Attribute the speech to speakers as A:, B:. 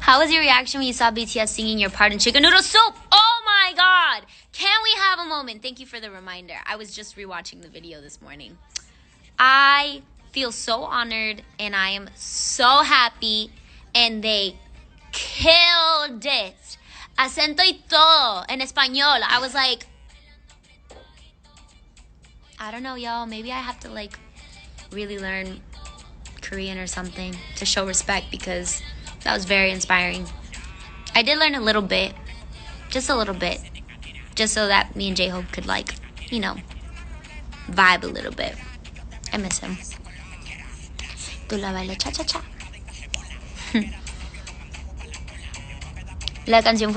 A: How was your reaction when you saw BTS singing your part in Chicken Noodle Soup? Oh my god! Can we have a moment? Thank you for the reminder. I was just rewatching the video this morning. I feel so honored and I am so happy, and they killed it. Acento y todo en español. I was like, I don't know, y'all. Maybe I have to like really learn Korean or something to show respect, because that was very inspiring. I did learn a little bit, just a little bit, just so that me and J-Hope could like, you know, vibe a little bit. I miss him. Tú la baila cha cha cha. La canción